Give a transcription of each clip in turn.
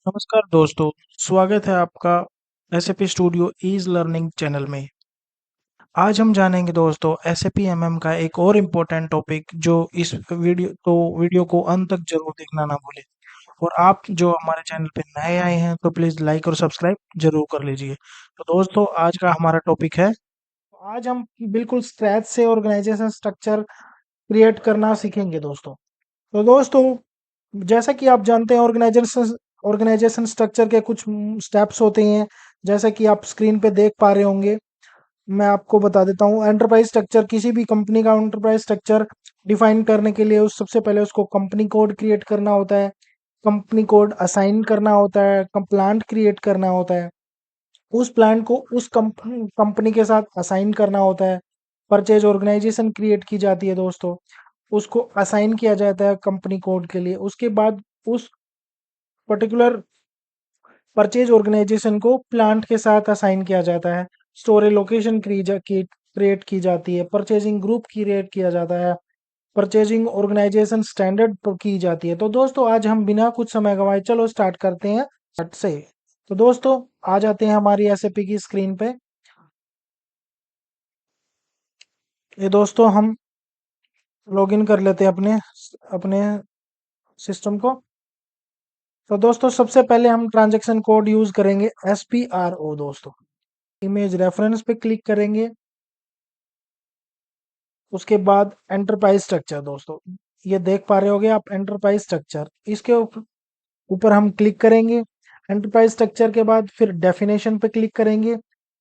नमस्कार दोस्तों, स्वागत है आपका SAP studio easy learning channel में। आज हम जानेंगे दोस्तों एसएपी एमएम का एक और इम्पोर्टेंट टॉपिक जो इस वीडियो को अंत तक जरूर देखना ना भूलें। और आप जो हमारे चैनल पे नए आए हैं तो प्लीज़ लाइक और सब्सक्राइब जरूर कर लीजिए। तो दोस्तों आज का हमारा टॉपिक है, आज हम बिल्कुल स्क्रैच से ऑर्गेनाइजेशन स्ट्रक्चर क्रिएट करना सीखेंगे दोस्तों। तो दोस्तों जैसा कि आप जानते हैं ऑर्गेनाइजेशन स्ट्रक्चर के कुछ स्टेप्स होते हैं, जैसा कि आप स्क्रीन पे देख पा रहे होंगे। मैं आपको बता देता हूँ, एंटरप्राइज स्ट्रक्चर, किसी भी कंपनी का एंटरप्राइज स्ट्रक्चर डिफाइन करने के लिए उस सबसे पहले उसको कंपनी कोड क्रिएट करना होता है, कंपनी कोड असाइन करना होता है, प्लांट क्रिएट करना होता है, उस प्लांट को उस कंपनी के साथ असाइन करना होता है, परचेज ऑर्गेनाइजेशन क्रिएट की जाती है दोस्तों, उसको असाइन किया जाता है कंपनी कोड के लिए। उसके बाद उस पर्टिकुलर परचेज ऑर्गेनाइजेशन को प्लांट के साथ असाइन किया जाता है, स्टोरेज लोकेशन क्रिएट की जाती है, परचेजिंग ग्रुप क्रिएट किया जाता है, परचेजिंग ऑर्गेनाइजेशन स्टैंडर्ड की जाती है। तो दोस्तों आज हम बिना कुछ समय गंवाए चलो स्टार्ट करते हैं स्टार्ट से। तो दोस्तों आ जाते हैं हमारी एसएपी की स्क्रीन पे। ये दोस्तों हम लॉगिन कर लेते हैं अपने अपने सिस्टम को। तो दोस्तों सबसे पहले हम ट्रांजैक्शन कोड यूज करेंगे SPRO दोस्तों। इमेज रेफरेंस पे क्लिक करेंगे, उसके बाद एंटरप्राइज स्ट्रक्चर दोस्तों, ये देख पा रहे होगे आप एंटरप्राइज स्ट्रक्चर, इसके ऊपर हम क्लिक करेंगे। एंटरप्राइज स्ट्रक्चर के बाद फिर डेफिनेशन पे क्लिक करेंगे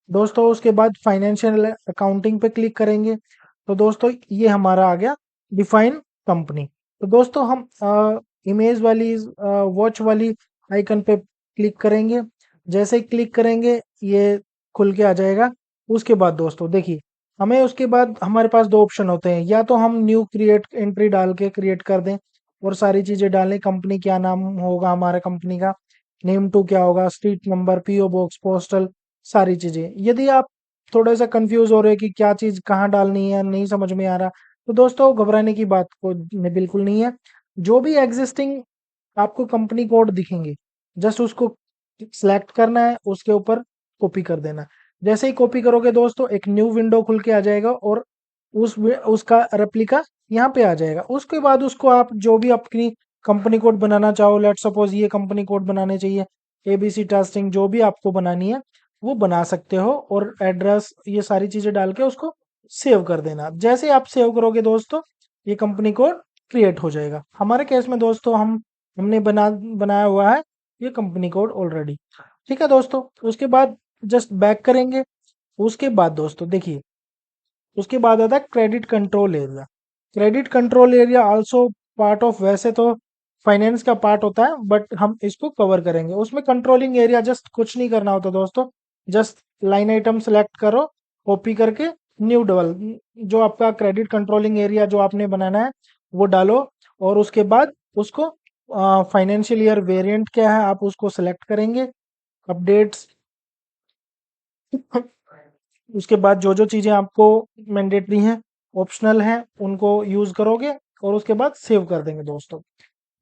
दोस्तों, उसके बाद फाइनेंशियल अकाउंटिंग पे क्लिक करेंगे। तो दोस्तों ये हमारा आ गया डिफाइन कंपनी। तो दोस्तों हम इमेज वाली वॉच वाली आइकन पे क्लिक करेंगे, जैसे ही क्लिक करेंगे ये खुल के आ जाएगा। उसके बाद दोस्तों देखिए, हमें उसके बाद हमारे पास दो ऑप्शन होते हैं, या तो हम न्यू क्रिएट एंट्री डाल के क्रिएट कर दें और सारी चीजें डालें, कंपनी क्या नाम होगा, हमारा कंपनी का नेम टू क्या होगा, street number, PO box, postal, सारी चीजें। यदि आप थोड़ा सा कंफ्यूज हो रहे हैं कि क्या चीज कहाँ डालनी है, नहीं समझ में आ रहा, तो दोस्तों घबराने की बात को बिल्कुल नहीं है। जो भी एग्जिस्टिंग आपको कंपनी कोड दिखेंगे, जस्ट उसको सिलेक्ट करना है, उसके ऊपर कॉपी कर देना। जैसे ही कॉपी करोगे दोस्तों एक न्यू विंडो खुल के आ जाएगा और उसका रेप्लिका यहाँ पे आ जाएगा। उसके बाद उसको आप जो भी अपनी कंपनी कोड बनाना चाहो, लेट सपोज ये कंपनी कोड बनाने चाहिए, ABC टेस्टिंग, जो भी आपको बनानी है वो बना सकते हो, और एड्रेस ये सारी चीजें डाल के उसको सेव कर देना। जैसे आप सेव करोगे दोस्तों ये कंपनी कोड क्रिएट हो जाएगा। हमारे केस में दोस्तों हमने बनाया हुआ है ये कंपनी कोड ऑलरेडी। ठीक है दोस्तों, उसके बाद जस्ट बैक करेंगे। उसके बाद दोस्तों देखिए, उसके बाद आता है credit control area. Credit control area also part of, वैसे तो फाइनेंस का पार्ट होता है बट हम इसको कवर करेंगे। उसमें कंट्रोलिंग एरिया जस्ट कुछ नहीं करना होता दोस्तों, जस्ट लाइन आइटम सेलेक्ट करो, कॉपी करके न्यू डबल, जो आपका क्रेडिट कंट्रोलिंग एरिया जो आपने बनाना है वो डालो, और उसके बाद उसको फाइनेंशियल ईयर वेरिएंट क्या है आप उसको सेलेक्ट करेंगे, अपडेट्स। उसके बाद जो जो चीजें आपको मैंडेटरी हैं, ऑप्शनल हैं, उनको यूज करोगे और उसके बाद सेव कर देंगे दोस्तों।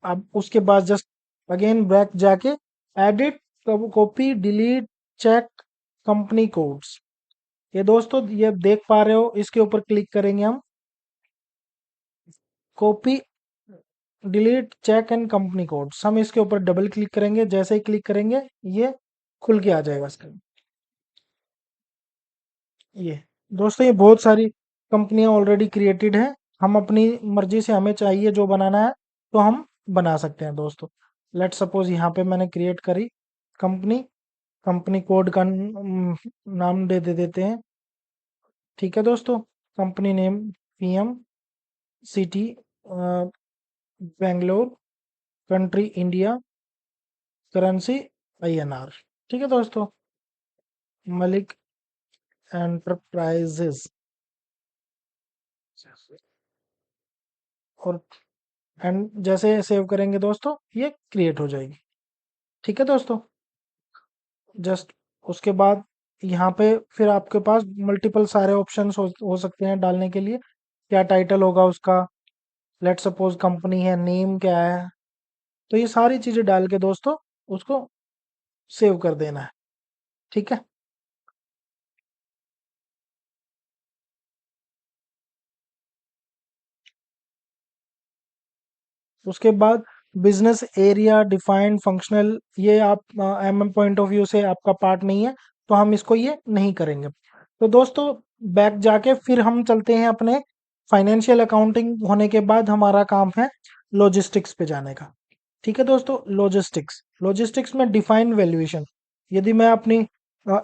अब उसके बाद जस्ट अगेन बैक जाके edit, copy, delete, check company codes, ये दोस्तों ये देख पा रहे हो, इसके ऊपर क्लिक करेंगे हम, copy, delete, check and company codes, हम इसके ऊपर डबल क्लिक करेंगे। जैसे ही क्लिक करेंगे ये खुल के आ जाएगा स्क्रीन। ये दोस्तों ये बहुत सारी कंपनियां ऑलरेडी क्रिएटेड है, हम अपनी मर्जी से हमें चाहिए जो बनाना है तो हम बना सकते हैं दोस्तों। लेट सपोज यहाँ पे मैंने क्रिएट करी कंपनी, कंपनी कोड का नाम दे देते हैं। ठीक है दोस्तों, company name PM, city Bangalore, country India, currency INR। ठीक है दोस्तों, मलिक एंटरप्राइजेस, और एंड जैसे सेव करेंगे दोस्तों ये क्रिएट हो जाएगी। ठीक है दोस्तों, जस्ट उसके बाद यहाँ पे फिर आपके पास मल्टीपल सारे ऑप्शंस हो सकते हैं डालने के लिए। क्या टाइटल होगा उसका, लेट सपोज कंपनी है, नेम क्या है, तो ये सारी चीजें डाल के दोस्तों उसको सेव कर देना है। ठीक है। उसके बाद बिजनेस एरिया डिफाइंड फंक्शनल, ये आप एमएम पॉइंट ऑफ व्यू से आपका पार्ट नहीं है, तो हम इसको ये नहीं करेंगे। तो दोस्तों बैक जाके फिर हम चलते हैं अपने फाइनेंशियल अकाउंटिंग होने के बाद हमारा काम है लॉजिस्टिक्स पे जाने का। ठीक है दोस्तों, लॉजिस्टिक्स, लॉजिस्टिक्स में डिफाइन वैल्यूएशन। यदि मैं अपनी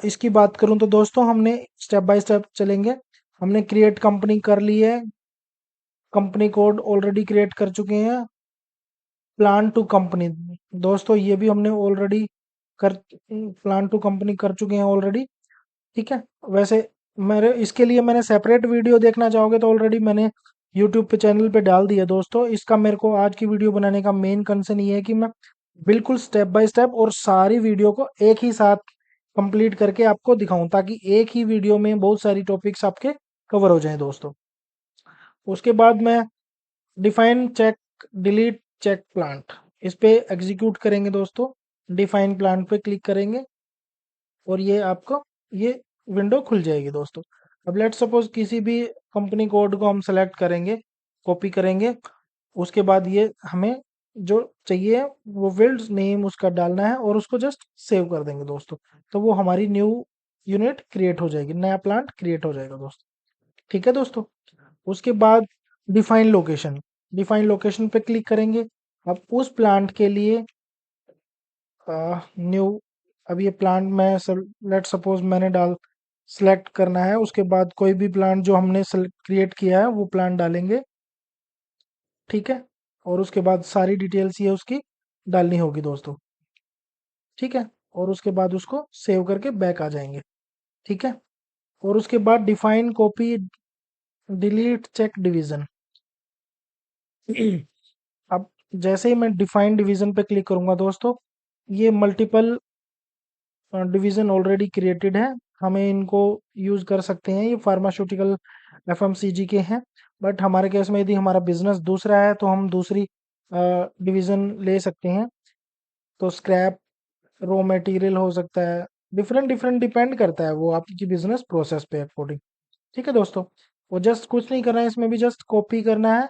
इसकी बात करूं तो दोस्तों हमने स्टेप बाय स्टेप चलेंगे। हमने क्रिएट कंपनी कर ली है, कंपनी कोड ऑलरेडी क्रिएट कर चुके हैं। प्लान टू कंपनी, दोस्तों ये भी हमने ऑलरेडी कर प्लान टू कंपनी कर चुके हैं ऑलरेडी। ठीक है। वैसे मेरे इसके लिए मैंने सेपरेट वीडियो देखना चाहोगे तो ऑलरेडी मैंने यूट्यूब पे चैनल पे डाल दिया दोस्तों। इसका मेरे को आज की वीडियो बनाने का मेन कंसर्न ये है कि मैं बिल्कुल स्टेप बाय स्टेप और सारी वीडियो को एक ही साथ कंप्लीट करके आपको दिखाऊं, ताकि एक ही वीडियो में बहुत सारी टॉपिक्स आपके कवर हो जाएं दोस्तों। उसके बाद मैं define check delete check plant, इस पे एग्जीक्यूट करेंगे दोस्तों। डिफाइन प्लांट पे क्लिक करेंगे और ये आपको ये विंडो खुल जाएगी दोस्तों। अब लेट सपोज किसी भी कंपनी कोड को हम सेलेक्ट करेंगे, कॉपी करेंगे, उसके बाद ये हमें जो चाहिए वो विल्ड नेम उसका डालना है और उसको जस्ट सेव कर देंगे दोस्तों। तो वो हमारी न्यू यूनिट क्रिएट हो जाएगी, नया प्लांट क्रिएट हो जाएगा दोस्तों। ठीक है दोस्तों। उसके बाद डिफाइन लोकेशन, डिफाइन लोकेशन पे क्लिक करेंगे। अब उस प्लांट के लिए न्यू, अब ये प्लांट मैं लेट सपोज मैंने डाल सेलेक्ट करना है, उसके बाद कोई भी प्लांट जो हमने क्रिएट किया है वो प्लांट डालेंगे। ठीक है। और उसके बाद सारी डिटेल्स ये उसकी डालनी होगी दोस्तों। ठीक है। और उसके बाद उसको सेव करके बैक आ जाएंगे। ठीक है। और उसके बाद define copy delete check division. अब जैसे ही मैं डिफाइन डिवीजन पे क्लिक करूंगा दोस्तों, ये मल्टीपल डिवीजन ऑलरेडी क्रिएटेड है, हमें इनको यूज कर सकते हैं। ये फार्मास्यूटिकल एफएमसीजी के हैं, बट हमारे केस में यदि हमारा बिजनेस दूसरा है तो हम दूसरी डिवीजन ले सकते हैं। तो स्क्रैप, रॉ मटेरियल हो सकता है, डिफरेंट डिफरेंट डिपेंड करता है वो आपकी बिजनेस प्रोसेस पे अकॉर्डिंग। ठीक है दोस्तों। वो जस्ट कुछ नहीं करना है इसमें भी, जस्ट कॉपी करना है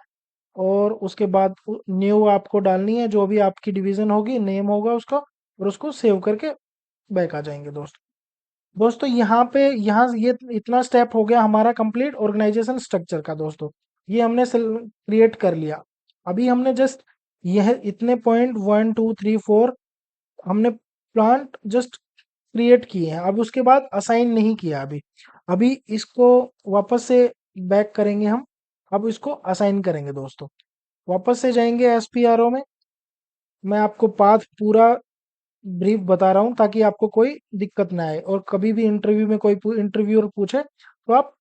और उसके बाद न्यू आपको डालनी है, जो भी आपकी डिवीजन होगी नेम होगा उसका, और उसको सेव करके बैक आ जाएंगे दोस्तों। दोस्तों यहाँ ये इतना स्टेप हो गया हमारा कंप्लीट ऑर्गेनाइजेशन स्ट्रक्चर का दोस्तों। ये हमने क्रिएट कर लिया। अभी हमने जस्ट यह इतने पॉइंट 1 2 3 4 हमने प्लांट जस्ट क्रिएट किए हैं। अब उसके बाद असाइन नहीं किया अभी। अभी इसको वापस से बैक करेंगे हम। अब इसको असाइन करेंगे दोस्तों। वापस से जाएंगे एसपीआरओ में। मैं आपको पाथ पूरा ब्रीफ बता रहा हूँ ताकि आपको कोई दिक्कत ना आए, और कभी भी इंटरव्यू में कोई इंटरव्यूअर पूछे तो आप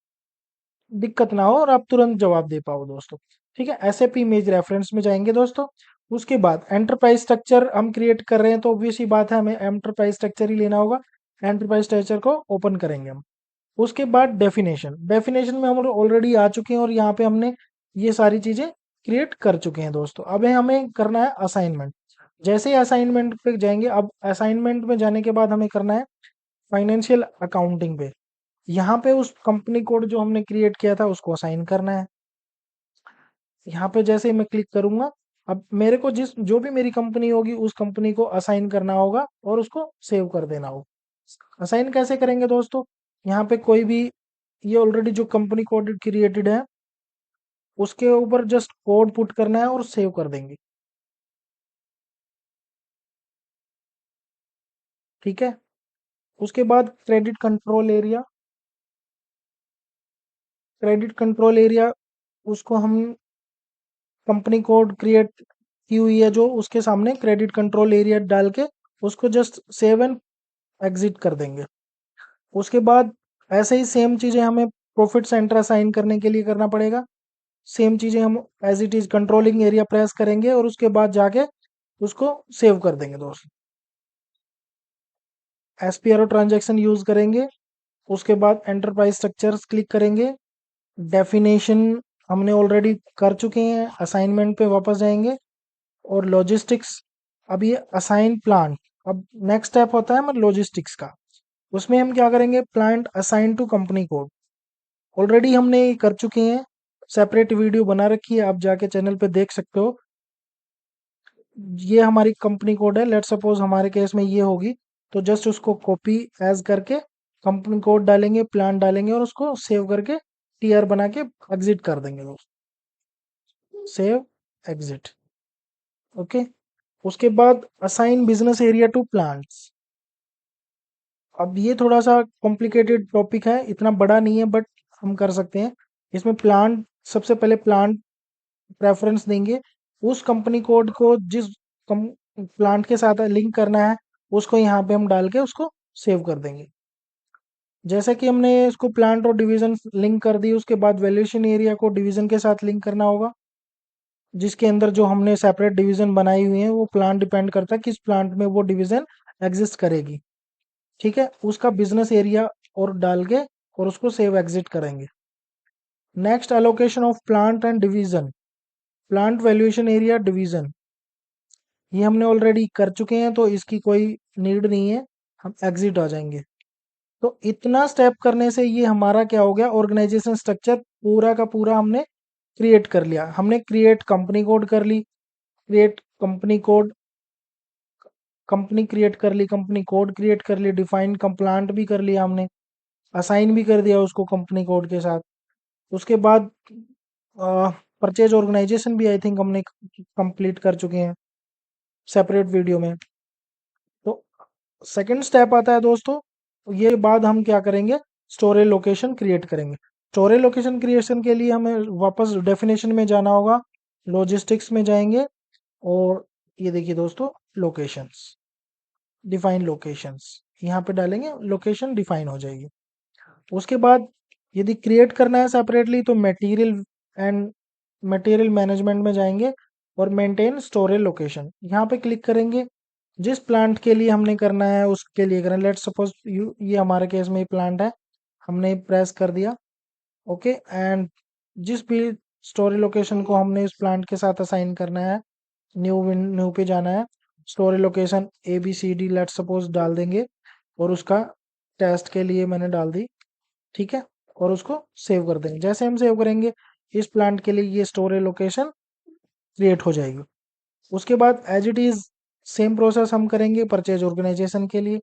दिक्कत ना हो और आप तुरंत जवाब दे पाओ दोस्तों। ठीक है। एसएपी इमेज रेफरेंस में जाएंगे दोस्तों। उसके बाद एंटरप्राइज स्ट्रक्चर हम क्रिएट कर रहे हैं तो ऑब्वियस ही बात है हमें एंटरप्राइज स्ट्रक्चर ही लेना होगा। एंटरप्राइज स्ट्रक्चर को ओपन करेंगे हम। उसके बाद डेफिनेशन, डेफिनेशन में हम ऑलरेडी आ चुके हैं और यहाँ पे हमने ये सारी चीजें क्रिएट कर चुके हैं दोस्तों। अब हमें करना है असाइनमेंट। जैसे ही असाइनमेंट पे जाएंगे, अब असाइनमेंट में जाने के बाद हमें करना है फाइनेंशियल अकाउंटिंग पे। यहाँ पे उस कंपनी कोड जो हमने क्रिएट किया था उसको असाइन करना है। यहाँ पे जैसे ही मैं क्लिक करूंगा, अब मेरे को जिस जो भी मेरी कंपनी होगी उस कंपनी को असाइन करना होगा और उसको सेव कर देना होगा। असाइन कैसे करेंगे दोस्तों, यहाँ पे कोई भी ये ऑलरेडी जो कंपनी कोड क्रिएटेड है उसके ऊपर जस्ट कोड पुट करना है और सेव कर देंगे। ठीक है। उसके बाद क्रेडिट कंट्रोल एरिया उसको हम कंपनी कोड क्रिएट की हुई है जो उसके सामने क्रेडिट कंट्रोल एरिया डाल के उसको जस्ट सेव एंड एग्जिट कर देंगे। उसके बाद ऐसे ही सेम चीजें हमें प्रॉफिट सेंटर असाइन करने के लिए करना पड़ेगा। सेम चीजें हम as it is controlling area press करेंगे और उसके बाद जाके उसको सेव कर देंगे दोस्त। एसपीआरओ ट्रांजेक्शन यूज करेंगे। उसके बाद एंटरप्राइज स्ट्रक्चर्स क्लिक करेंगे। डेफिनेशन हमने ऑलरेडी कर चुके हैं, असाइनमेंट पे वापस जाएंगे। और लॉजिस्टिक्स, अब ये असाइन प्लान, अब नेक्स्ट स्टेप होता है हमारे लॉजिस्टिक्स का। उसमें हम क्या करेंगे, plant assign to company code. Already हमने ये कर चुके हैं, सेपरेट वीडियो बना रखी है, आप जाके चैनल पे देख सकते हो। ये हमारी कंपनी कोड है, लेट सपोज हमारे केस में ये होगी, तो जस्ट उसको कॉपी एज करके कंपनी कोड डालेंगे, प्लान डालेंगे और उसको सेव करके टीआर बना के एग्जिट कर देंगे दोस्त। Save, exit. ओके। उसके बाद assign business area to plants. अब ये थोड़ा सा कॉम्प्लिकेटेड टॉपिक है, इतना बड़ा नहीं है बट हम कर सकते हैं। इसमें प्लांट, सबसे पहले प्लांट प्रेफरेंस देंगे, उस कंपनी कोड को जिस प्लांट के साथ लिंक करना है उसको यहाँ पे हम डाल के उसको सेव कर देंगे। जैसे कि हमने इसको प्लांट और डिवीजन लिंक कर दी, उसके बाद वैल्यूएशन एरिया को डिवीजन के साथ लिंक करना होगा, जिसके अंदर जो हमने सेपरेट डिवीजन बनाई हुई है वो प्लांट डिपेंड करता है किस प्लांट में वो डिवीजन एग्जिस्ट करेगी। ठीक है, उसका बिजनेस एरिया और डाल के और उसको सेव एग्जिट करेंगे। Next, allocation of plant and division, plant valuation area division, ये हमने ऑलरेडी कर चुके हैं तो इसकी कोई नीड नहीं है, हम एग्जिट आ जाएंगे। तो इतना स्टेप करने से ये हमारा क्या हो गया, ऑर्गेनाइजेशन स्ट्रक्चर पूरा का पूरा हमने क्रिएट कर लिया। हमने क्रिएट कंपनी कोड कर ली, create company code, company create कर ली, कंपनी कोड क्रिएट कर ली, डिफाइन कंप्लांट भी कर लिया हमने, असाइन भी कर दिया उसको कंपनी कोड के साथ। उसके बाद परचेज ऑर्गेनाइजेशन भी आई थिंक हमने कंप्लीट कर चुके हैं सेपरेट वीडियो में। तो सेकंड स्टेप आता है दोस्तों, ये बाद हम क्या करेंगे, स्टोरेज लोकेशन क्रिएट करेंगे। स्टोरेज लोकेशन क्रिएशन के लिए हमें वापस डेफिनेशन में जाना होगा, लॉजिस्टिक्स में जाएंगे और ये देखिए दोस्तों, लोकेशंस, डिफाइन लोकेशंस, यहाँ पे डालेंगे, लोकेशन डिफाइन हो जाएगी। उसके बाद यदि क्रिएट करना है सेपरेटली तो मटेरियल एंड मटेरियल मैनेजमेंट में जाएंगे और मेंटेन स्टोरेज लोकेशन, यहाँ पे क्लिक करेंगे। जिस प्लांट के लिए हमने करना है उसके लिए करें, लेट सपोज ये हमारे केस में प्लांट है, हमने प्रेस कर दिया। ओके, एंड जिस भी स्टोरेज लोकेशन को हमने इस प्लांट के साथ असाइन करना है, न्यू पे जाना है, storage location ABCD let suppose डाल देंगे और उसका टेस्ट के लिए मैंने डाल दी। ठीक है, और उसको सेव कर देंगे। जैसे हम सेव करेंगे इस प्लांट के लिए ये स्टोरेज लोकेशन क्रिएट हो जाएगी। उसके बाद as it is same process हम करेंगे परचेज ऑर्गेनाइजेशन के लिए।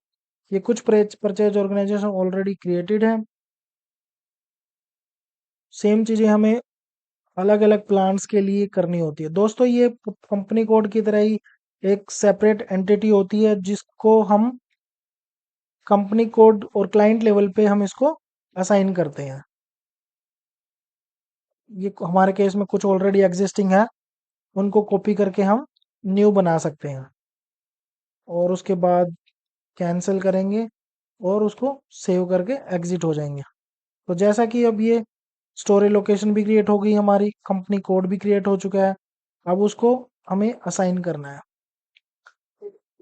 ये कुछ परचेज ऑर्गेनाइजेशन ऑलरेडी क्रिएटेड है, सेम चीजें हमें अलग अलग प्लान्स के लिए करनी होती है दोस्तों। ये कंपनी कोड की तरह ही एक सेपरेट एंटिटी होती है जिसको हम कंपनी कोड और क्लाइंट लेवल पे हम इसको असाइन करते हैं। ये हमारे केस में कुछ ऑलरेडी एग्जिस्टिंग है, उनको कॉपी करके हम न्यू बना सकते हैं और उसके बाद कैंसिल करेंगे और उसको सेव करके एग्जिट हो जाएंगे। तो जैसा कि अब ये स्टोरेज लोकेशन भी क्रिएट हो गई, हमारी कंपनी कोड भी क्रिएट हो चुका है, अब उसको हमें असाइन करना है।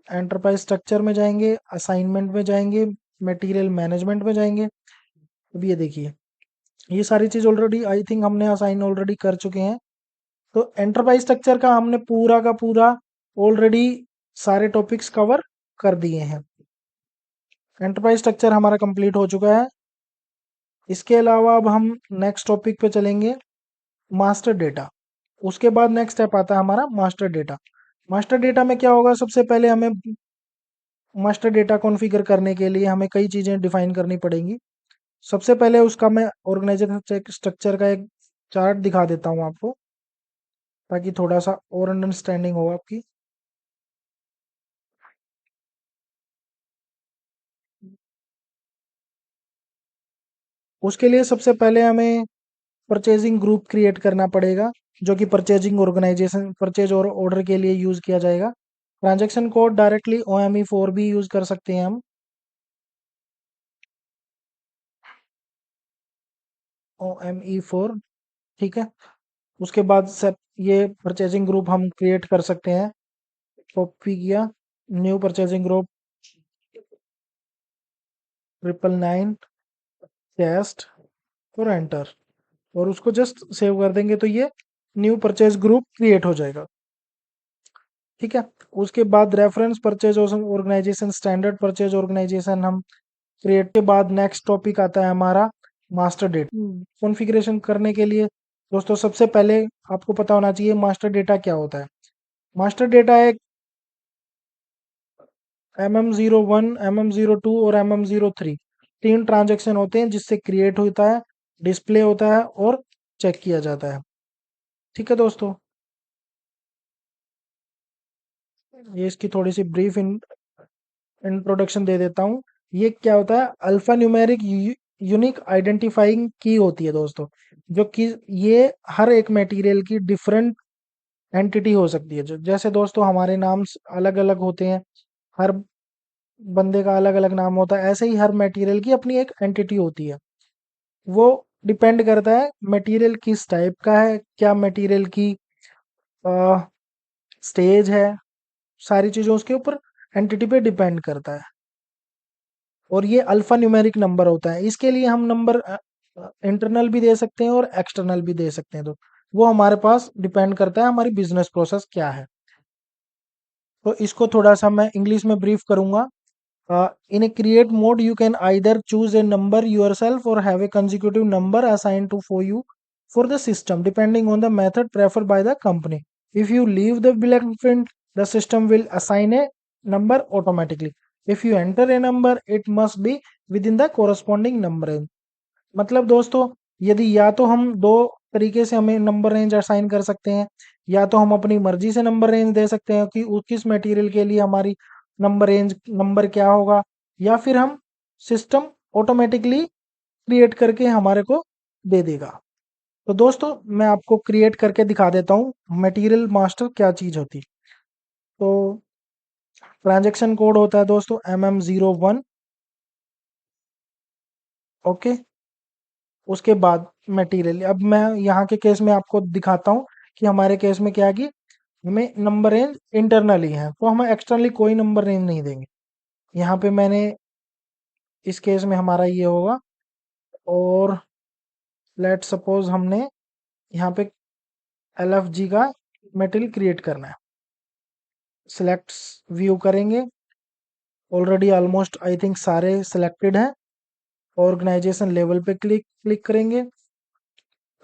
एंटरप्राइज स्ट्रक्चर में जाएंगे, असाइनमेंट में जाएंगे, मटेरियल मैनेजमेंट में जाएंगे। अब ये देखिए, ये सारी चीज ऑलरेडी आई थिंक हमने असाइन ऑलरेडी कर चुके हैं। तो एंटरप्राइज स्ट्रक्चर का हमने पूरा का पूरा ऑलरेडी सारे टॉपिक्स कवर कर दिए हैं। एंटरप्राइज स्ट्रक्चर हमारा कंप्लीट हो चुका है। इसके अलावा अब हम नेक्स्ट टॉपिक पे चलेंगे, मास्टर डेटा। उसके बाद नेक्स्ट स्टेप आता है हमारा मास्टर डेटा। मास्टर डेटा में क्या होगा, सबसे पहले हमें मास्टर डेटा कॉन्फ़िगर करने के लिए हमें कई चीज़ें डिफाइन करनी पड़ेंगी। सबसे पहले उसका मैं ऑर्गेनाइजेशन स्ट्रक्चर का एक चार्ट दिखा देता हूँ आपको, ताकि थोड़ा सा और अंडरस्टैंडिंग हो आपकी। उसके लिए सबसे पहले हमें परचेजिंग ग्रुप क्रिएट करना पड़ेगा, जो कि परचेजिंग ऑर्गेनाइजेशन परचेज और ऑर्डर के लिए यूज़ किया जाएगा। ट्रांजैक्शन कोड डायरेक्टली OME4 भी यूज़ कर सकते हैं हम, OME4। ठीक है, उसके बाद सब ये परचेजिंग ग्रुप हम क्रिएट कर सकते हैं। कॉपी किया, न्यू परचेजिंग ग्रुप 999 टेस्ट और एंटर, और उसको जस्ट सेव कर देंगे तो ये न्यू परचेज ग्रुप क्रिएट हो जाएगा। ठीक है। उसके बाद reference purchase organisation, standard purchase organisation हम क्रिएट के बाद नेक्स्ट टॉपिक आता है हमारा मास्टर डेटा कॉन्फ़िगरेशन करने के लिए। दोस्तों सबसे पहले आपको पता होना चाहिए मास्टर डेटा क्या होता है। मास्टर डेटा एक MM01, MM02 और MM03 तीन ट्रांजैक्शन होते हैं जिससे क्रिएट होता है, डिस्प्ले होता है और चेक किया जाता है। ठीक है दोस्तों, ये इसकी थोड़ी सी ब्रीफ इंट्रोडक्शन दे देता हूँ। ये क्या होता है, अल्फा न्यूमेरिक यूनिक आइडेंटिफाइंग की होती है दोस्तों, जो कि ये हर एक मटेरियल की डिफरेंट एंटिटी हो सकती है। जो जैसे दोस्तों हमारे नाम अलग अलग होते हैं, हर बंदे का अलग अलग नाम होता है, ऐसे ही हर मटेरियल की अपनी एक एंटिटी होती है। वो डिपेंड करता है मटेरियल किस टाइप का है, क्या मटेरियल की स्टेज है, सारी चीज़ों उसके ऊपर एंटिटी पे डिपेंड करता है। और ये अल्फा न्यूमेरिक नंबर होता है। इसके लिए हम नंबर इंटरनल भी दे सकते हैं और एक्सटर्नल भी दे सकते हैं, तो वो हमारे पास डिपेंड करता है हमारी बिजनेस प्रोसेस क्या है। तो इसको थोड़ा सा मैं इंग्लिश में ब्रीफ करूंगा। In a create mode, you can either choose a number yourself or have a consecutive number assigned to for you for the system, depending on the method preferred by the company. If you leave the blank print, the system will assign a number automatically. If you enter a number, it must be within the corresponding number range. मतलब दोस्तों, यदि या तो हम दो तरीके से हमें नंबर रेंज असाइन कर सकते हैं, या तो हम अपनी मर्जी से नंबर रेंज दे सकते हैं कि किस मटेरियल के लिए हमारी नंबर रेंज नंबर क्या होगा, या फिर हम सिस्टम ऑटोमेटिकली क्रिएट करके हमारे को दे देगा। तो दोस्तों मैं आपको क्रिएट करके दिखा देता हूँ मटेरियल मास्टर क्या चीज़ होती। तो ट्रांजैक्शन कोड होता है दोस्तों MM01। ओके, उसके बाद मटेरियल, अब मैं यहाँ के केस में आपको दिखाता हूँ कि हमारे केस में क्या है कि हमें नंबर रेंज इंटरनली है, तो हम एक्सटर्नली कोई नंबर रेंज नहीं देंगे। यहाँ पे मैंने इस केस में हमारा ये होगा। और लेट सपोज हमने यहाँ पे LFG का मटेरियल क्रिएट करना है। सिलेक्ट व्यू करेंगे, ऑलरेडी ऑलमोस्ट आई थिंक सारे सिलेक्टेड हैं। ऑर्गेनाइजेशन लेवल पे क्लिक क्लिक करेंगे।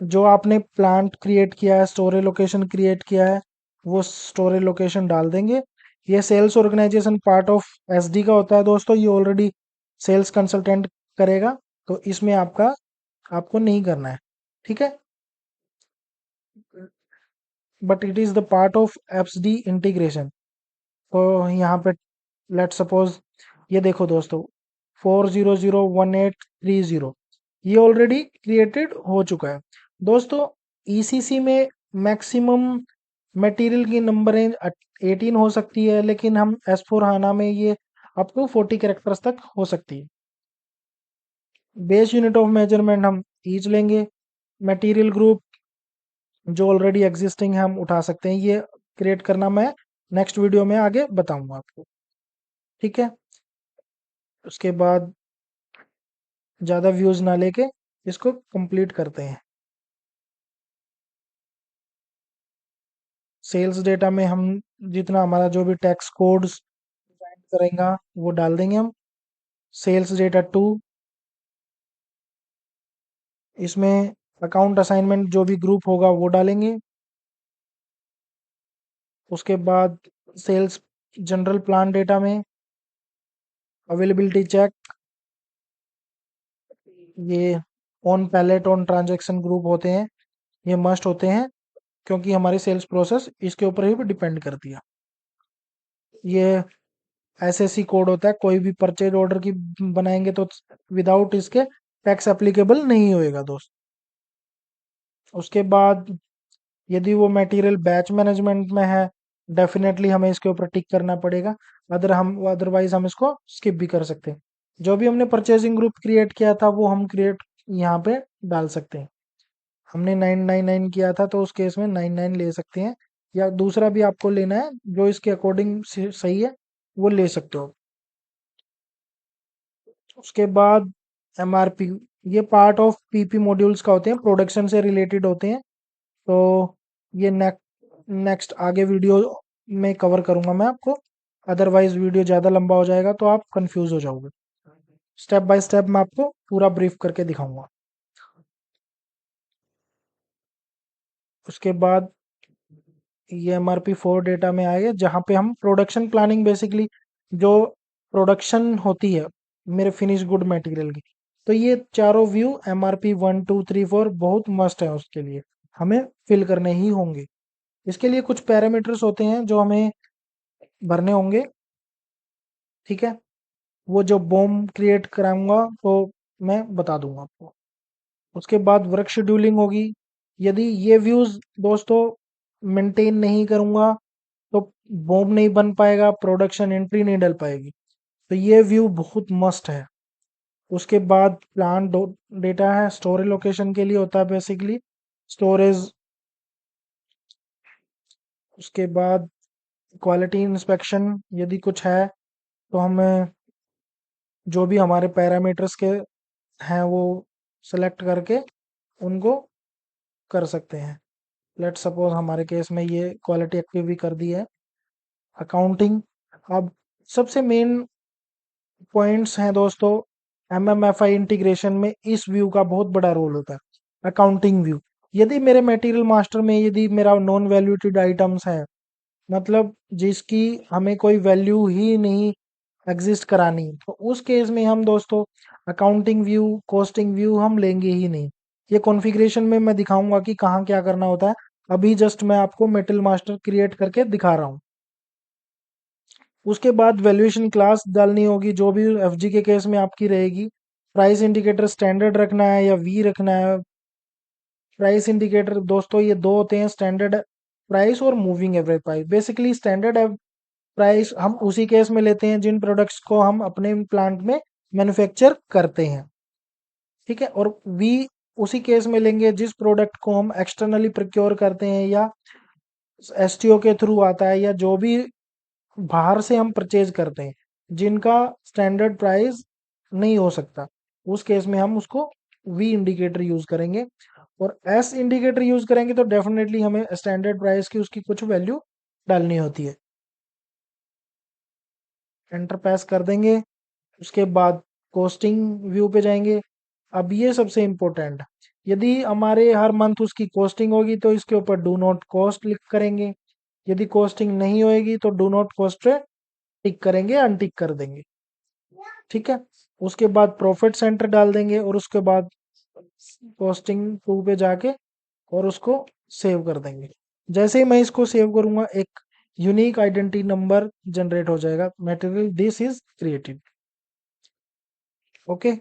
जो आपने प्लांट क्रिएट किया है, स्टोरेज लोकेशन क्रिएट किया है, वो स्टोरेज लोकेशन डाल देंगे। ये sales organisation part of SD का होता है दोस्तों, ये ऑलरेडी सेल्स कंसल्टेंट करेगा, तो इसमें आपको नहीं करना है। ठीक है, but it is the part of SD integration. तो यहाँ पे लेट सपोज ये देखो दोस्तों 4001830, ये ऑलरेडी क्रिएटेड हो चुका है। दोस्तों ECC में मैक्सिमम मटेरियल की नंबर रेंज 18 हो सकती है, लेकिन हम S4 हाना में ये अप टू 40 कैरेक्टर्स तक हो सकती है। बेस यूनिट ऑफ मेजरमेंट हम ईच लेंगे। मटेरियल ग्रुप जो ऑलरेडी एग्जिस्टिंग है हम उठा सकते हैं, ये क्रिएट करना मैं नेक्स्ट वीडियो में आगे बताऊंगा आपको। ठीक है, उसके बाद ज़्यादा व्यूज़ ना लेके इसको कंप्लीट करते हैं। सेल्स डेटा में हम जितना हमारा जो भी टैक्स कोड्स करेंगे वो डाल देंगे हम। सेल्स डेटा 2, इसमें अकाउंट असाइनमेंट जो भी ग्रुप होगा वो डालेंगे। उसके बाद सेल्स जनरल प्लान डेटा में अवेलेबिलिटी चेक, ये on pallet on transaction group होते हैं, ये मस्ट होते हैं, क्योंकि हमारी सेल्स प्रोसेस इसके ऊपर ही डिपेंड करती है। ये SSC कोड होता है, कोई भी परचेज ऑर्डर की बनाएंगे तो विदाउट इसके टैक्स एप्लीकेबल नहीं होएगा दोस्त। उसके बाद यदि वो मटेरियल बैच मैनेजमेंट में है, डेफिनेटली हमें इसके ऊपर टिक करना पड़ेगा, अदरवाइज हम इसको स्किप भी कर सकते हैं। जो भी हमने परचेजिंग ग्रुप क्रिएट किया था वो हम क्रिएट यहाँ पे डाल सकते हैं। हमने 999 किया था तो उस केस में 99 ले सकते हैं, या दूसरा भी आपको लेना है जो इसके अकॉर्डिंग सही है वो ले सकते हो। उसके बाद MRP, ये पार्ट ऑफ PP मॉड्यूल्स का होते हैं, प्रोडक्शन से रिलेटेड होते हैं। तो ये नेक्स्ट आगे वीडियो में कवर करूंगा मैं आपको, अदरवाइज वीडियो ज़्यादा लंबा हो जाएगा तो आप कंफ्यूज हो जाओगे। स्टेप बाय स्टेप मैं आपको पूरा ब्रीफ करके दिखाऊंगा। उसके बाद ये MRP4 डेटा में आएगा जहाँ पे हम प्रोडक्शन प्लानिंग, बेसिकली जो प्रोडक्शन होती है मेरे फिनिश गुड मटेरियल की, तो ये चारों व्यू MRP 1 2 3 4 बहुत मस्ट है, उसके लिए हमें फिल करने ही होंगे। इसके लिए कुछ पैरामीटर्स होते हैं जो हमें भरने होंगे, ठीक है। वो जो बॉम्ब क्रिएट कराऊंगा तो मैं बता दूंगा आपको। उसके बाद वर्क शेड्यूलिंग होगी। यदि ये व्यूज दोस्तों मेंटेन नहीं करूंगा तो बॉम्ब नहीं बन पाएगा, प्रोडक्शन एंट्री नहीं डल पाएगी, तो ये व्यू बहुत मस्ट है। उसके बाद प्लान डेटा है, स्टोरेज लोकेशन के लिए होता है बेसिकली, स्टोरेज। उसके बाद क्वालिटी इंस्पेक्शन, यदि कुछ है तो हमें जो भी हमारे पैरामीटर्स के हैं वो सेलेक्ट करके उनको कर सकते हैं। लेट सपोज हमारे केस में ये क्वालिटी एक्टिव भी कर दी है। अकाउंटिंग, अब सबसे मेन पॉइंट्स हैं दोस्तों, MMFI इंटीग्रेशन में इस व्यू का बहुत बड़ा रोल होता है, अकाउंटिंग व्यू। यदि मेरे मटेरियल मास्टर में यदि मेरा नॉन वैल्यूटेड आइटम्स है, मतलब जिसकी हमें कोई वैल्यू ही नहीं एग्जिस्ट करानी, तो उस केस में हम दोस्तों अकाउंटिंग व्यू, कॉस्टिंग व्यू हम लेंगे ही नहीं। ये कॉन्फ़िगरेशन में मैं दिखाऊंगा कि कहाँ क्या करना होता है। अभी जस्ट मैं आपको मेटल मास्टर क्रिएट करके दिखा रहा हूँ। उसके बाद वैल्यूएशन क्लास डालनी होगी जो भी FG के केस में आपकी रहेगी। प्राइस इंडिकेटर स्टैंडर्ड रखना है या वी रखना है। प्राइस इंडिकेटर दोस्तों ये दो होते हैं, स्टैंडर्ड प्राइस और moving average price. Basically standard price हम उसी केस में लेते हैं जिन प्रोडक्ट्स को हम अपने प्लांट में मैन्युफैक्चर करते हैं, ठीक है। और वी उसी केस में लेंगे जिस प्रोडक्ट को हम एक्सटर्नली प्रोक्योर करते हैं या STO के थ्रू आता है, या जो भी बाहर से हम परचेज करते हैं जिनका स्टैंडर्ड प्राइस नहीं हो सकता, उस केस में हम उसको वी इंडिकेटर यूज करेंगे। और एस इंडिकेटर यूज करेंगे तो डेफिनेटली हमें स्टैंडर्ड प्राइस की उसकी कुछ वैल्यू डालनी होती है। एंटर प्रेस कर देंगे। उसके बाद कॉस्टिंग व्यू पे जाएंगे। अब ये सबसे इम्पोर्टेंट, यदि हमारे हर मंथ उसकी कॉस्टिंग होगी तो इसके ऊपर डू नॉट कॉस्ट क्लिक करेंगे। यदि कॉस्टिंग नहीं होएगी तो डू नॉट कॉस्ट पे टिक करेंगे, अनटिक कर देंगे, ठीक है। उसके बाद प्रॉफिट सेंटर डाल देंगे और उसके बाद कॉस्टिंग टू पे जाके और उसको सेव कर देंगे। जैसे ही मैं इसको सेव करूंगा एक यूनिक आइडेंटिटी नंबर जनरेट हो जाएगा, material this is created. Okay,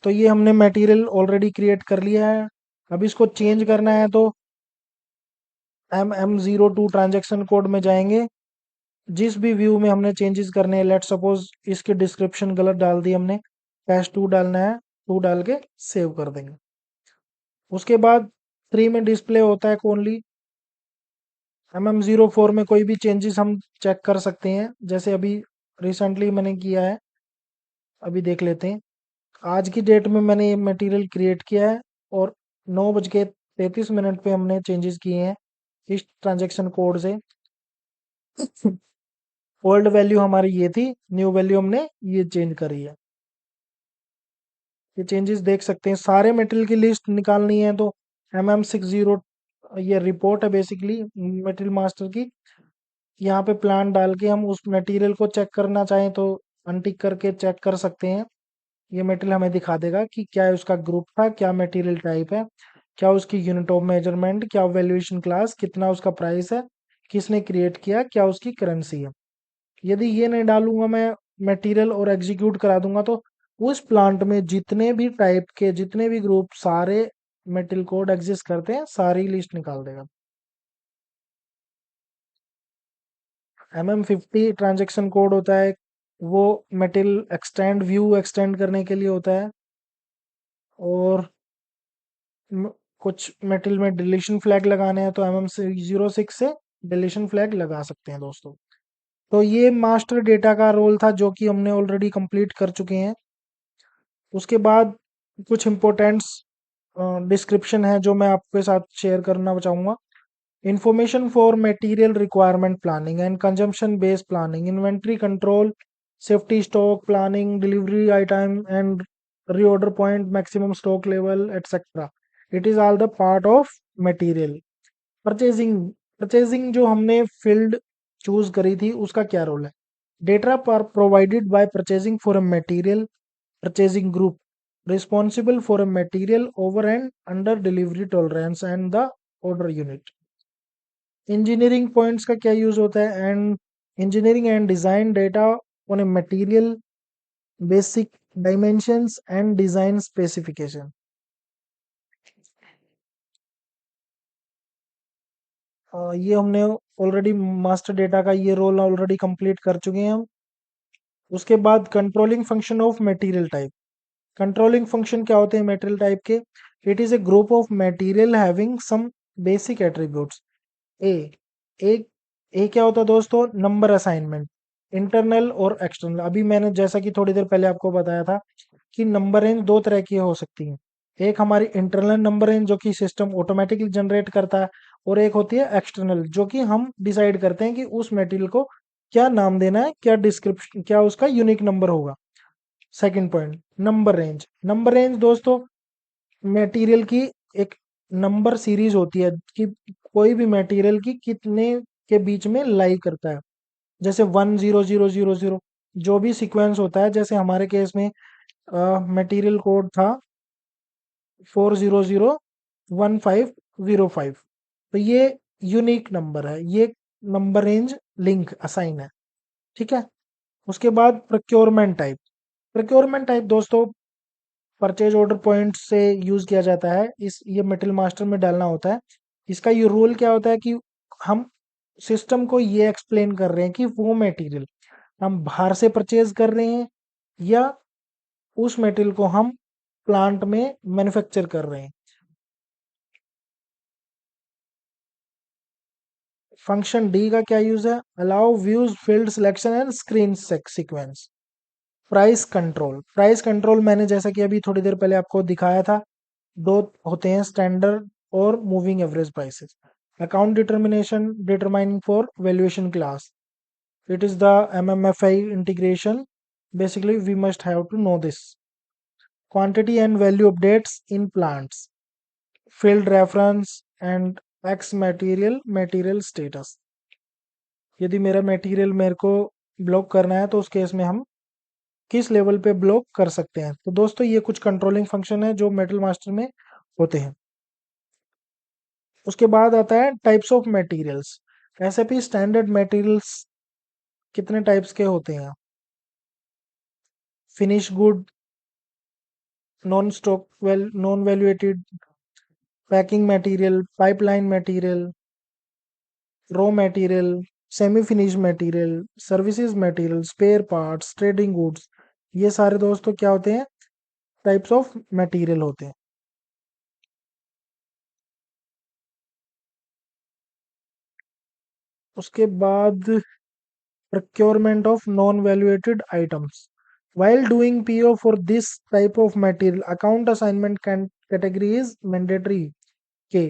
तो ये हमने मटेरियल ऑलरेडी क्रिएट कर लिया है। अब इसको चेंज करना है तो MM02 ट्रांजेक्शन कोड में जाएंगे। जिस भी व्यू में हमने चेंजेस करने हैं, लेट सपोज इसके डिस्क्रिप्शन गलत डाल दी हमने, -2 डालना है, 2 डाल के सेव कर देंगे। उसके बाद 3 में डिस्प्ले होता है ओनली। MM04 में कोई भी चेंजेस हम चेक कर सकते हैं, जैसे अभी रिसेंटली मैंने किया है, अभी देख लेते हैं। आज की डेट में मैंने ये मटेरियल क्रिएट किया है और 9:33 पे हमने चेंजेस किए हैं इस ट्रांजैक्शन कोड से। ओल्ड वैल्यू हमारी ये थी, न्यू वैल्यू हमने ये चेंज करी है। ये चेंजेस देख सकते हैं। सारे मटेरियल की लिस्ट निकालनी है तो MM60, ये रिपोर्ट है बेसिकली मटेरियल मास्टर की। यहाँ पे प्लान डाल के हम उस मटेरियल को चेक करना चाहें तो अनटिक करके चेक कर सकते हैं। ये मटेरियल हमें दिखा देगा कि क्या उसका ग्रुप था, क्या मटेरियल टाइप है, क्या उसकी यूनिट ऑफ मेजरमेंट, क्या वैल्यूएशन क्लास, कितना उसका प्राइस है, किसने क्रिएट किया, क्या उसकी करेंसी है। यदि ये नहीं डालूंगा मैं मटेरियल और एग्जीक्यूट करा दूंगा तो उस प्लांट में जितने भी टाइप के, जितने भी ग्रुप, सारे मेटल कोड एग्जिस्ट करते हैं, सारी लिस्ट निकाल देगा। MM50 ट्रांजेक्शन कोड होता है, वो मेटल एक्सटेंड व्यू एक्सटेंड करने के लिए होता है। और कुछ मेटल में डिलीशन फ्लैग लगाने हैं तो MM06 से डिलीशन फ्लैग लगा सकते हैं दोस्तों। तो ये मास्टर डेटा का रोल था जो कि हमने ऑलरेडी कंप्लीट कर चुके हैं। उसके बाद कुछ इम्पोर्टेंट्स डिस्क्रिप्शन है जो मैं आपके साथ शेयर करना चाहूँगा। information for material requirement planning and consumption based planning, inventory control, safety stock planning, delivery item and reorder point, maximum stock level, etc. It is all the part of material. Purchasing जो हमने field choose करी थी उसका क्या role है? Data provided by purchasing for a material, purchasing group responsible for a material over and under delivery tolerance and the order unit. Engineering points का क्या use होता है? And engineering and design data on a material, basic dimensions and design specification. ये हमने already master data का ये role already complete कर चुके हैं हम। उसके बाद controlling function of material type. Controlling function क्या होते हैं मटेरियल टाइप के? It is a group of material having some basic attributes. A एक ए क्या होता है दोस्तों? नंबर असाइनमेंट, इंटरनल और एक्सटर्नल। अभी मैंने जैसा कि थोड़ी देर पहले आपको बताया था कि नंबर रेंज दो तरह की हो सकती है। एक हमारी इंटरनल नंबर रेंज जो कि सिस्टम ऑटोमेटिकली जनरेट करता है, और एक होती है एक्सटर्नल जो कि हम डिसाइड करते हैं कि उस मटेरियल को क्या नाम देना है, क्या डिस्क्रिप्शन, क्या उसका यूनिक नंबर होगा। Second point, number range. Number range दोस्तों मटेरियल की एक नंबर सीरीज होती है कि कोई भी मटेरियल की कितने के बीच में लाई करता है। जैसे 10000, जो भी सीक्वेंस होता है, जैसे हमारे केस में मटेरियल कोड था 4001505। तो ये यूनिक नंबर है, ये नंबर रेंज लिंक असाइन है। ठीक है। उसके बाद प्रोक्योरमेंट टाइप। प्रोक्योरमेंट टाइप दोस्तों परचेज ऑर्डर पॉइंट से यूज किया जाता है। इस ये मेटल मास्टर में डालना होता है। इसका ये रूल क्या होता है कि हम सिस्टम को ये एक्सप्लेन कर रहे हैं कि वो मटेरियल हम बाहर से परचेज कर रहे हैं या उस मटेरियल को हम प्लांट में मैन्युफैक्चर कर रहे हैं। फंक्शन डी का क्या यूज है? Allow views field selection and screen sequence. Price control. Price control मैंने जैसा कि अभी थोड़ी देर पहले आपको दिखाया था, दो होते हैं, स्टैंडर्ड और moving average prices. Account determination, determining for valuation class. It is the MMFI integration. Basically we must have to know this. Quantity and value updates in plants, field reference and x material status। यदि मेरा material मेरे को block करना है तो उस case में हम किस लेवल पे ब्लॉक कर सकते हैं। तो दोस्तों ये कुछ कंट्रोलिंग फंक्शन है जो मेटल मास्टर में होते हैं। उसके बाद आता है types of materials. SAP standard materials कितने टाइप्स के होते हैं? Finish good, non stock well non valuated, packing material, pipeline material, raw material, semi finish material, services material, spare parts, trading goods. ये सारे दोस्तों क्या होते हैं? टाइप्स ऑफ मटेरियल होते हैं। उसके बाद procurement of non-valuated items. While doing PO for this type of material, account assignment category is mandatory। के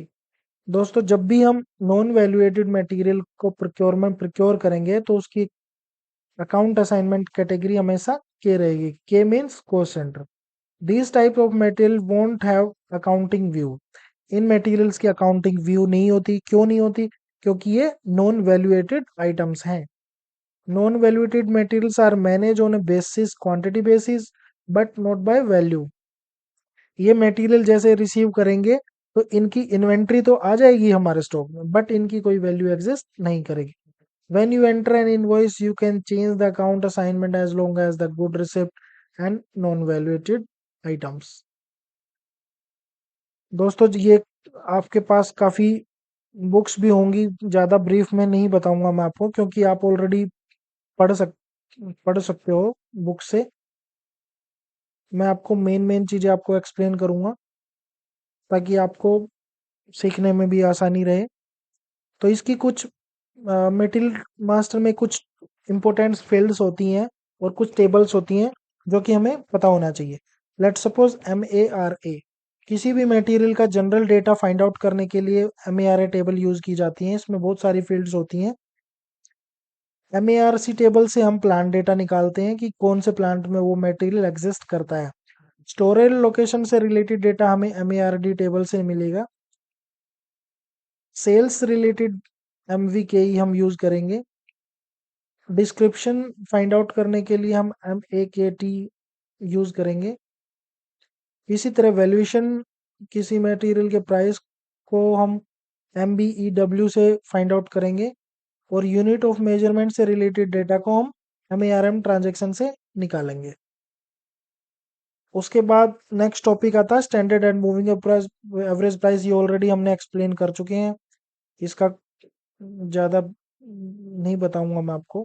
दोस्तों जब भी हम नॉन वैल्यूएटेड मटेरियल को प्रोक्योर करेंगे तो उसकी अकाउंट असाइनमेंट कैटेगरी हमेशा के रहेगी। के means cost centre. This type of material won't have accounting view. In materials की अकाउंटिंग व्यू नहीं होती। क्यों नहीं होती? क्योंकि ये नॉन वैल्यूएटेड आइटम्स हैं। Non-valuated materials are managed on a basis, quantity basis, but not by value। ये मटेरियल जैसे रिसीव करेंगे तो इनकी इन्वेंट्री तो आ जाएगी हमारे स्टॉक में, बट इनकी कोई वैल्यू एग्जिस्ट नहीं करेगी। When you enter an invoice, you can change the account assignment as long as the good receipt and non-valuated items। दोस्तों ये आपके पास काफी बुक्स भी होंगी, ज्यादा ब्रीफ में नहीं बताऊंगा मैं आपको क्योंकि आप ऑलरेडी पढ़ सक पढ़ सकते हो बुक से। मैं आपको मेन मेन चीजें आपको एक्सप्लेन करूंगा ताकि आपको सीखने में भी आसानी रहे। तो इसकी कुछ मेटल मास्टर में कुछ इंपॉर्टेंट फील्ड्स होती हैं और कुछ टेबल्स होती हैं जो कि हमें पता होना चाहिए। लेट सपोज MARA किसी भी मटेरियल का जनरल डेटा फाइंड आउट करने के लिए एमएआरए टेबल यूज की जाती है। इसमें बहुत सारी फील्ड्स होती हैं। एमएआरसी टेबल से हम प्लांट डेटा निकालते हैं कि कौन से प्लांट में वो मटेरियल एग्जिस्ट करता है। स्टोरेज लोकेशन से रिलेटेड डेटा हमें एमएआरडी टेबल से मिलेगा। सेल्स रिलेटेड एमवीकेई हम यूज करेंगे। डिस्क्रिप्शन फाइंड आउट करने के लिए हम एमएकेटी यूज करेंगे। इसी तरह वैल्यूएशन किसी मटेरियल के प्राइस को हम एमबीईडब्ल्यू से फाइंड आउट करेंगे और यूनिट ऑफ मेजरमेंट से रिलेटेड डेटा को हम एमएआरएम ट्रांजैक्शन से निकालेंगे। उसके बाद नेक्स्ट टॉपिक आता है standard and moving average price. ये ऑलरेडी हमने एक्सप्लेन कर चुके हैं, इसका ज़्यादा नहीं बताऊंगा मैं आपको,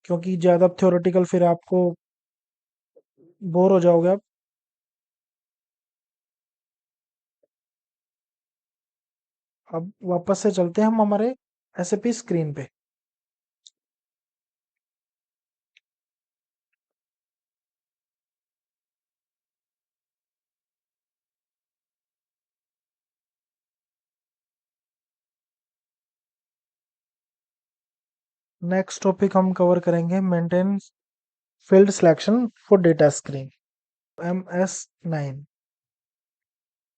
क्योंकि ज़्यादा थ्योरेटिकल फिर आपको बोर हो जाओगे आप। अब वापस से चलते हैं हम हमारे एसएपी स्क्रीन पे। नेक्स्ट टॉपिक हम कवर करेंगे maintain field selection for data screen, MS9,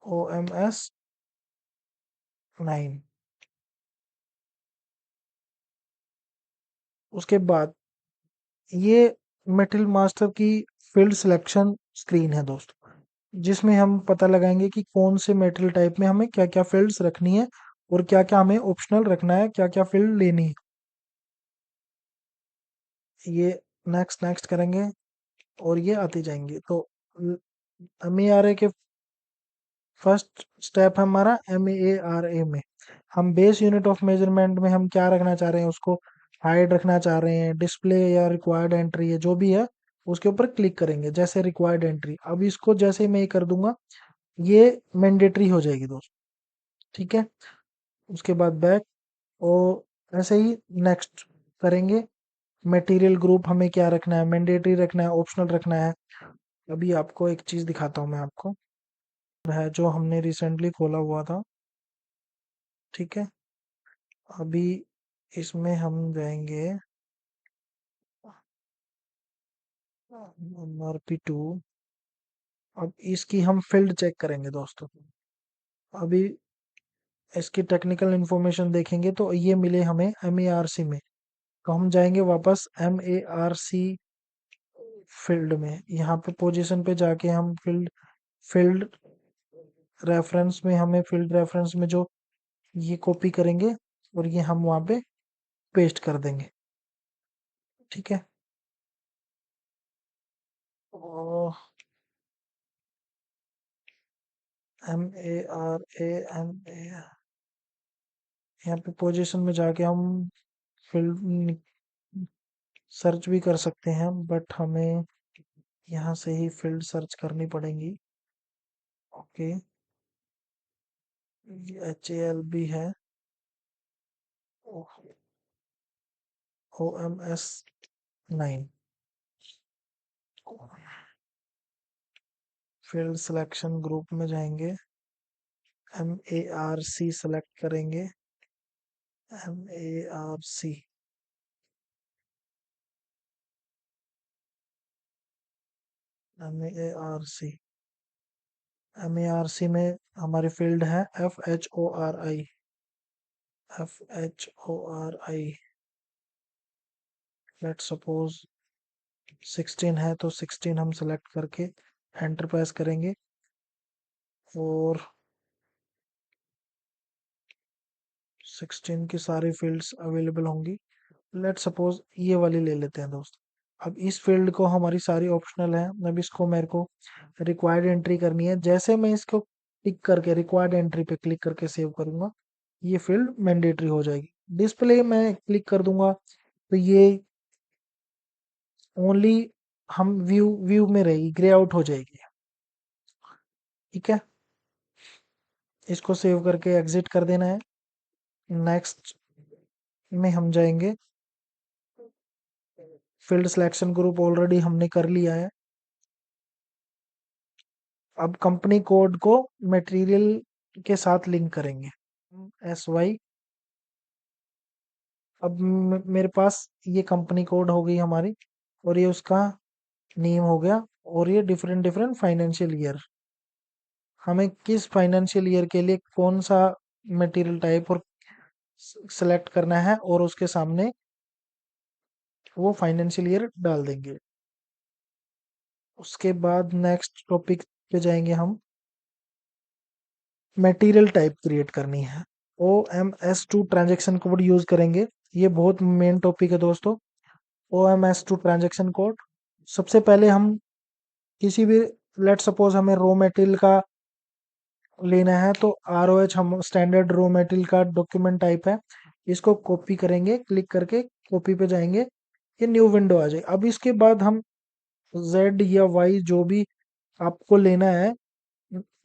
OMS9। उसके बाद ये मेटल मास्टर की फील्ड सिलेक्शन स्क्रीन है दोस्तों, जिसमें हम पता लगाएंगे कि कौन से मेटल टाइप में हमें क्या क्या फील्ड्स रखनी है और क्या क्या हमें ऑप्शनल रखना है, क्या क्या फील्ड लेनी है। ये नेक्स्ट नेक्स्ट करेंगे और ये आते जाएंगे। तो एमईआरए के फर्स्ट स्टेप है हमारा एमएआरए में। हम बेस यूनिट ऑफ मेजरमेंट में हम क्या रखना चाह रहे हैं, उसको हाइड रखना चाह रहे हैं, डिस्प्ले या रिक्वायर्ड एंट्री है जो भी है उसके ऊपर क्लिक करेंगे। जैसे रिक्वायर्ड एंट्री, अब इसको जैसे ही मैं ये कर दूंगा ये मैंडेटरी हो जाएगी दोस्त, ठीक है। उसके बाद बैक, और ऐसे ही नेक्स्ट करेंगे। मटेरियल ग्रुप हमें क्या रखना है, मैंडेटरी रखना है, ऑप्शनल रखना है। अभी आपको एक चीज दिखाता हूँ मैं आपको, है जो हमने रिसेंटली खोला हुआ था, ठीक है। अभी इसमें हम जाएंगे RP2। अब इसकी हम फील्ड चेक करेंगे दोस्तों। अभी इसकी टेक्निकल इंफॉर्मेशन देखेंगे तो ये मिले हमें एमएआरसी में। तो हम जाएंगे वापस एमएआरसी फील्ड में, यहाँ पे पोजीशन पे जाके हम फील्ड फील्ड रेफरेंस में, हमें फील्ड रेफरेंस में जो ये कॉपी करेंगे और ये हम वहाँ पे पेस्ट कर देंगे, ठीक है। MARA यहाँ पे पोजीशन में जाके हम फील्ड सर्च भी कर सकते हैं, बट हमें यहाँ से ही फील्ड सर्च करनी पड़ेगी। ओके, HAL भी है, OMS9। फील्ड सिलेक्शन ग्रुप में जाएंगे, MARC सेलेक्ट करेंगे, MARC, MARC, MARC में हमारी फील्ड है FHORI, FHORI। लेट सपोज 16 है तो 16 हम सेलेक्ट करके एंटर प्रेस करेंगे और 16 की सारी फील्ड्स अवेलेबल होंगी। लेट सपोज ये वाली ले लेते हैं दोस्त। अब इस फील्ड को हमारी सारी ऑप्शनल है, अब इसको मेरे को रिक्वायर्ड एंट्री करनी है। जैसे मैं इसको टिक करके रिक्वायर्ड एंट्री पे क्लिक करके सेव करूंगा ये फील्ड मैंडेटरी हो जाएगी। डिस्प्ले में क्लिक कर दूंगा तो ये ओनली हम व्यू व्यू में रहेगी, ग्रे आउट हो जाएगी, ठीक है। इसको सेव करके एग्जिट कर देना है। नेक्स्ट में हम जाएंगे, फील्ड सिलेक्शन ग्रुप ऑलरेडी हमने कर लिया है। अब कंपनी कोड को मटेरियल के साथ लिंक करेंगे। SY। अब मेरे पास ये कंपनी कोड हो गई हमारी, और ये उसका नेम हो गया, और ये डिफरेंट डिफरेंट फाइनेंशियल ईयर। हमें किस फाइनेंशियल ईयर के लिए कौन सा मटेरियल टाइप और सेलेक्ट करना है, और उसके सामने वो फाइनेंशियल ईयर डाल देंगे। उसके बाद नेक्स्ट टॉपिक पे जाएंगे हम। मटेरियल टाइप क्रिएट करनी है। OMS2 ट्रांजैक्शन कोड यूज करेंगे। ये बहुत मेन टॉपिक है दोस्तों। OMS2 transaction code. सबसे पहले हम किसी भी, लेट सपोज हमें रॉ मटेरियल का लेना है, तो ROH हम स्टैंडर्ड रॉ मटेरियल का डॉक्यूमेंट टाइप है। इसको कॉपी करेंगे, क्लिक करके कॉपी पे जाएंगे, ये न्यू विंडो आ जाए। अब इसके बाद हम Z या Y जो भी आपको लेना है,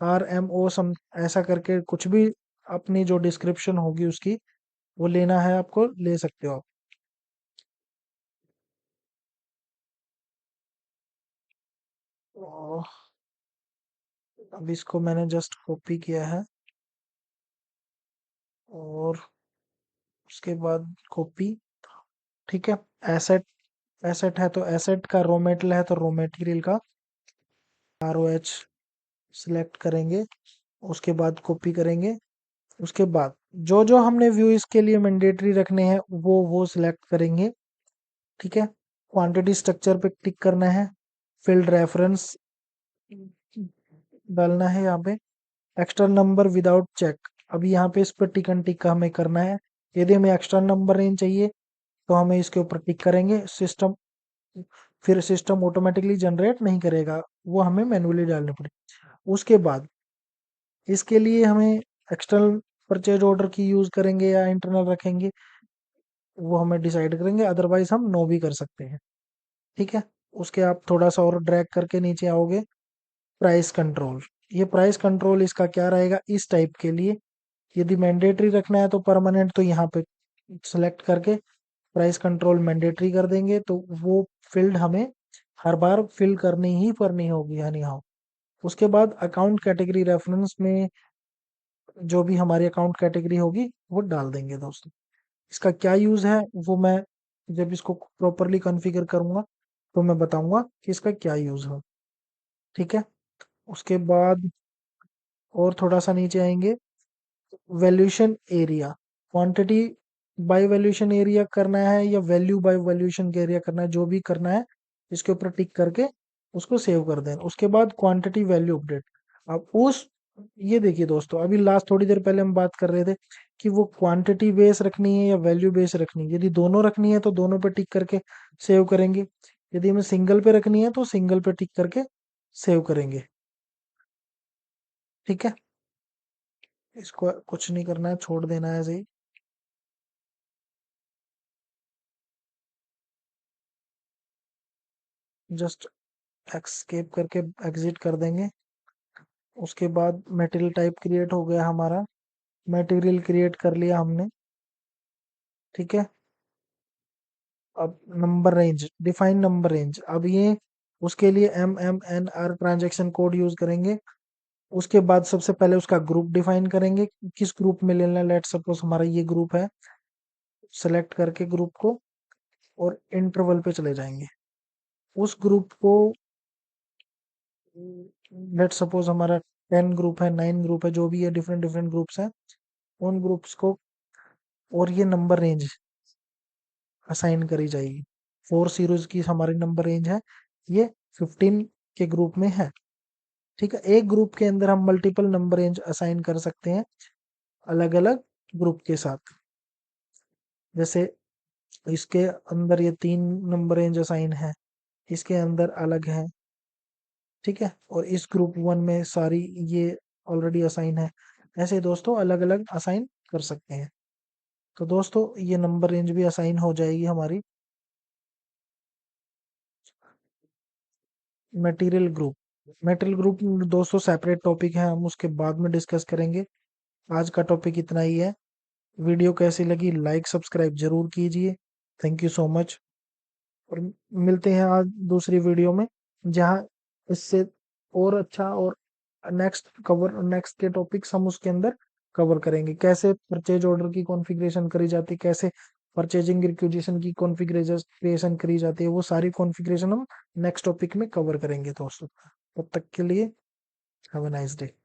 RMO सम ऐसा करके कुछ भी अपनी जो डिस्क्रिप्शन होगी उसकी, वो लेना है आपको, ले सकते हो आप। और अब इसको मैंने जस्ट कॉपी किया है, और उसके बाद कॉपी। ठीक है। एसेट, एसेट है तो एसेट का, रॉ मेटेरियल है तो रॉ मटेरियल का ROH सिलेक्ट करेंगे। उसके बाद कॉपी करेंगे। उसके बाद जो जो हमने व्यू इसके लिए मैंडेटरी रखने हैं वो सिलेक्ट करेंगे। ठीक है। क्वांटिटी स्ट्रक्चर पे टिक करना है। फील्ड रेफरेंस डालना है यहाँ पे। एक्स्ट्रा नंबर विदाउट चेक, अभी यहाँ पे इस पर टिक एंड टिक हमें करना है। यदि हमें एक्स्ट्रा नंबर रेंज चाहिए तो हमें इसके ऊपर टिक करेंगे। सिस्टम, फिर सिस्टम ऑटोमेटिकली जनरेट नहीं करेगा, वो हमें मैन्युअली डालने पड़ेगा। उसके बाद इसके लिए हमें एक्सटर्नल परचेज ऑर्डर की यूज करेंगे या इंटरनल रखेंगे, वो हमें डिसाइड करेंगे, अदरवाइज हम नो भी कर सकते हैं। ठीक है। उसके आप थोड़ा सा और ड्रैग करके नीचे आओगे। प्राइस कंट्रोल, ये प्राइस कंट्रोल इसका क्या रहेगा इस टाइप के लिए। यदि मैंडेटरी रखना है तो परमानेंट, तो यहाँ पे सेलेक्ट करके प्राइस कंट्रोल मैंडेटरी कर देंगे, तो वो फील्ड हमें हर बार फिल करनी ही करनी होगी, यानी हाँ। उसके बाद अकाउंट कैटेगरी रेफरेंस में जो भी हमारी अकाउंट कैटेगरी होगी वो डाल देंगे दोस्तों। इसका क्या यूज है वो मैं जब इसको प्रॉपरली कॉन्फ़िगर करूंगा तो मैं बताऊंगा कि इसका क्या यूज है। ठीक है। उसके बाद और थोड़ा सा नीचे आएंगे। Valuation area, quantity by valuation area करना है या वैल्यू बाय वैल्यूएशन एरिया करना है, जो भी करना है इसके ऊपर टिक करके उसको सेव कर देना। उसके बाद क्वांटिटी वैल्यू अपडेट। अब उस, ये देखिए दोस्तों, अभी लास्ट थोड़ी देर पहले हम बात कर रहे थे कि वो क्वांटिटी बेस रखनी है या वैल्यू बेस रखनी है। यदि दोनों रखनी है तो दोनों पे टिक करके सेव करेंगे। यदि हमें सिंगल पे रखनी है तो सिंगल पे टिक करके सेव करेंगे। ठीक है। इसको कुछ नहीं करना है, छोड़ देना है ऐसे ही। जस्ट एस्केप करके एग्जिट कर देंगे। उसके बाद मटेरियल टाइप क्रिएट हो गया हमारा। मटेरियल क्रिएट कर लिया हमने। ठीक है। अब number range, define number range, अब ये उसके लिए MMNR ट्रांजैक्शन कोड यूज करेंगे। उसके बाद सबसे पहले उसका ग्रुप डिफाइन करेंगे, किस ग्रुप में लेना है। लेट सपोज हमारा ये ग्रुप है, सेलेक्ट करके ग्रुप को, और इंटरवल पे चले जाएंगे। उस ग्रुप को, लेट सपोज हमारा 10 ग्रुप है, 9 ग्रुप है, जो भी है, डिफरेंट डिफरेंट ग्रुप्स हैं, उन ग्रुप्स को, और ये नंबर रेंज असाइन करी जाएगी। 4 सीरीज की हमारी नंबर रेंज है, ये 15 के ग्रुप में है। ठीक है। एक ग्रुप के अंदर हम मल्टीपल नंबर रेंज असाइन कर सकते हैं अलग अलग ग्रुप के साथ। जैसे इसके अंदर ये 3 नंबर रेंज असाइन है, इसके अंदर अलग है। ठीक है। और इस ग्रुप 1 में सारी ये ऑलरेडी असाइन है। ऐसे दोस्तों अलग अलग असाइन कर सकते हैं। तो दोस्तों ये नंबर रेंज भी असाइन हो जाएगी हमारी। मटेरियल ग्रुप, मटेरियल ग्रुप दोस्तों सेपरेट टॉपिक है, हम उसके बाद में डिस्कस करेंगे। आज का टॉपिक इतना ही है। वीडियो कैसी लगी, लाइक सब्सक्राइब जरूर कीजिए। Thank you so much. और मिलते हैं आज दूसरी वीडियो में, जहाँ इससे और अच्छा और नेक्स्ट के टॉपिक्स हम उसके अंदर कवर करेंगे, कैसे परचेज ऑर्डर की कॉन्फ़िगरेशन करी जाती है, कैसे परचेजिंग रिक्विजिशन की कॉन्फ़िगरेशन करी जाती है, वो सारी कॉन्फ़िगरेशन हम नेक्स्ट टॉपिक में कवर करेंगे दोस्तों। तब तक के लिए हैव अ नाइस डे।